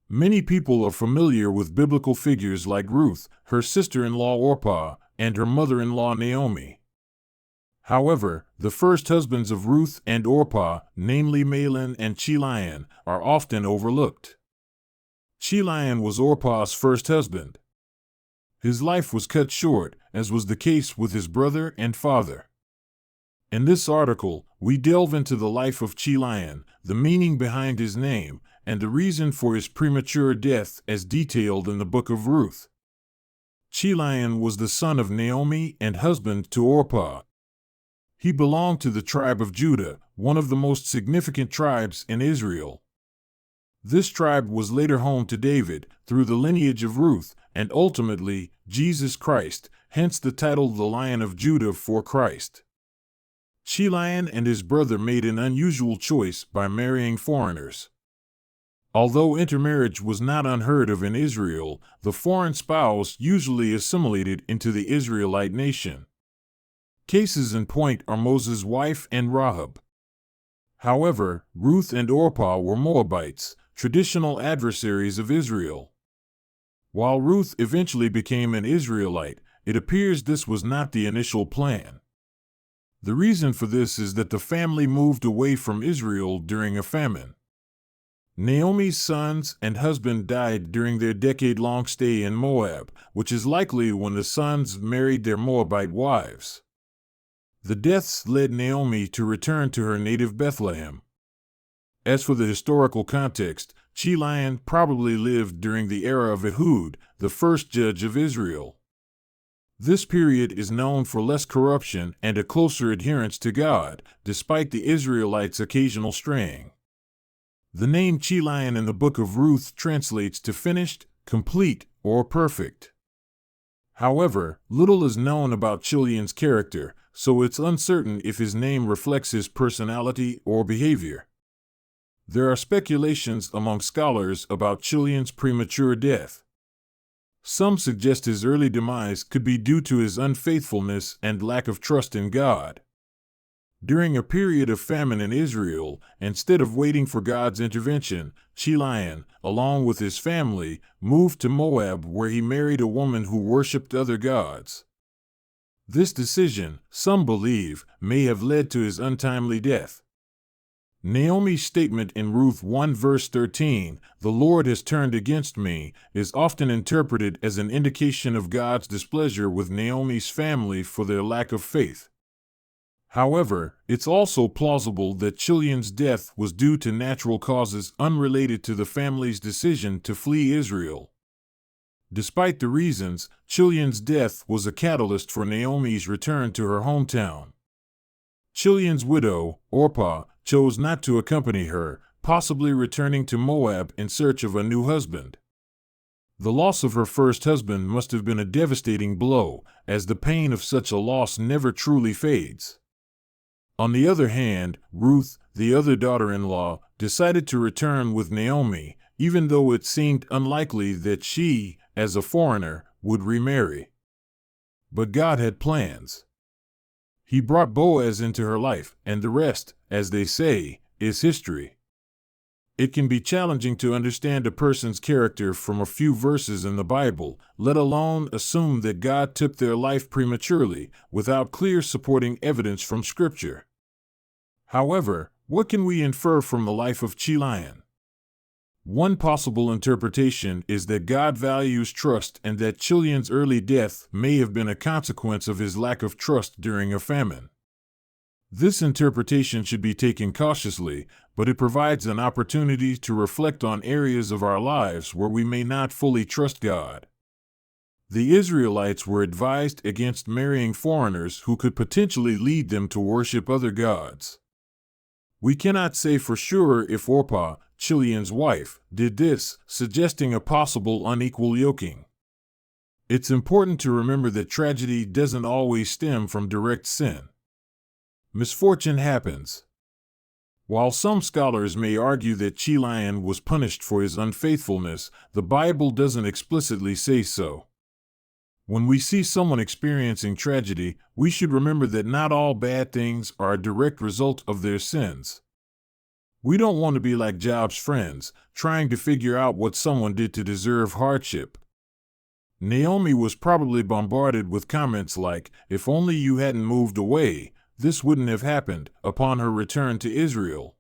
Many people are familiar with biblical figures like Ruth, her sister-in-law Orpah, and her mother-in-law Naomi. However, the first husbands of Ruth and Orpah, namely Mahlon and Chilion, are often overlooked. Chilion was Orpah's first husband. His life was cut short, as was the case with his brother and father. In this article, we delve into the life of Chilion, the meaning behind his name, and the reason for his premature death as detailed in the Book of Ruth. Chilion was the son of Naomi and husband to Orpah. He belonged to the tribe of Judah, one of the most significant tribes in Israel. This tribe was later home to David, through the lineage of Ruth, and ultimately, Jesus Christ, hence the title the Lion of Judah for Christ. Chilion and his brother made an unusual choice by marrying foreigners. Although intermarriage was not unheard of in Israel, the foreign spouse usually assimilated into the Israelite nation. Cases in point are Moses' wife and Rahab. However, Ruth and Orpah were Moabites, traditional adversaries of Israel. While Ruth eventually became an Israelite, it appears this was not the initial plan. The reason for this is that the family moved away from Israel during a famine. Naomi's sons and husband died during their decade-long stay in Moab, which is likely when the sons married their Moabite wives. The deaths led Naomi to return to her native Bethlehem. As for the historical context, Chilion probably lived during the era of Ehud, the first judge of Israel. This period is known for less corruption and a closer adherence to God, despite the Israelites' occasional straying. The name Chilion in the Book of Ruth translates to finished, complete, or perfect. However, little is known about Chilion's character, so it's uncertain if his name reflects his personality or behavior. There are speculations among scholars about Chilion's premature death. Some suggest his early demise could be due to his unfaithfulness and lack of trust in God. During a period of famine in Israel, instead of waiting for God's intervention, Chilion, along with his family, moved to Moab where he married a woman who worshipped other gods. This decision, some believe, may have led to his untimely death. Naomi's statement in Ruth 1 verse 13, "The Lord has turned against me," is often interpreted as an indication of God's displeasure with Naomi's family for their lack of faith. However, it's also plausible that Chilion's death was due to natural causes unrelated to the family's decision to flee Israel. Despite the reasons, Chilion's death was a catalyst for Naomi's return to her hometown. Chilion's widow, Orpah, chose not to accompany her, possibly returning to Moab in search of a new husband. The loss of her first husband must have been a devastating blow, as the pain of such a loss never truly fades. On the other hand, Ruth, the other daughter-in-law, decided to return with Naomi, even though it seemed unlikely that she, as a foreigner, would remarry. But God had plans. He brought Boaz into her life, and the rest, as they say, is history. It can be challenging to understand a person's character from a few verses in the Bible, let alone assume that God took their life prematurely, without clear supporting evidence from Scripture. However, what can we infer from the life of Chilion? One possible interpretation is that God values trust and that Chilion's early death may have been a consequence of his lack of trust during a famine. This interpretation should be taken cautiously, but it provides an opportunity to reflect on areas of our lives where we may not fully trust God. The Israelites were advised against marrying foreigners who could potentially lead them to worship other gods. We cannot say for sure if Orpah, Chilion's wife, did this, suggesting a possible unequal yoking. It's important to remember that tragedy doesn't always stem from direct sin. Misfortune happens. While some scholars may argue that Chilion was punished for his unfaithfulness, the Bible doesn't explicitly say so. When we see someone experiencing tragedy, we should remember that not all bad things are a direct result of their sins. We don't want to be like Job's friends, trying to figure out what someone did to deserve hardship. Naomi was probably bombarded with comments like, "If only you hadn't moved away, this wouldn't have happened," upon her return to Israel.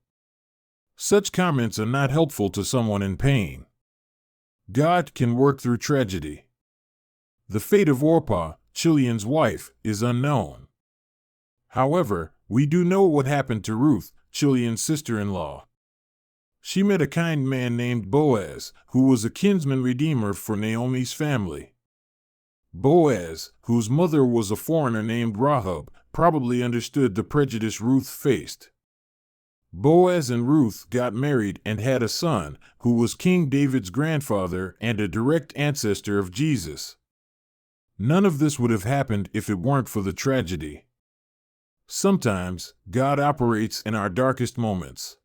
Such comments are not helpful to someone in pain. God can work through tragedy. The fate of Orpah, Chilion's wife, is unknown. However, we do know what happened to Ruth, Chilion's sister-in-law. She met a kind man named Boaz, who was a kinsman redeemer for Naomi's family. Boaz, whose mother was a foreigner named Rahab, probably understood the prejudice Ruth faced. Boaz and Ruth got married and had a son, who was King David's grandfather and a direct ancestor of Jesus. None of this would have happened if it weren't for the tragedy. Sometimes, God operates in our darkest moments.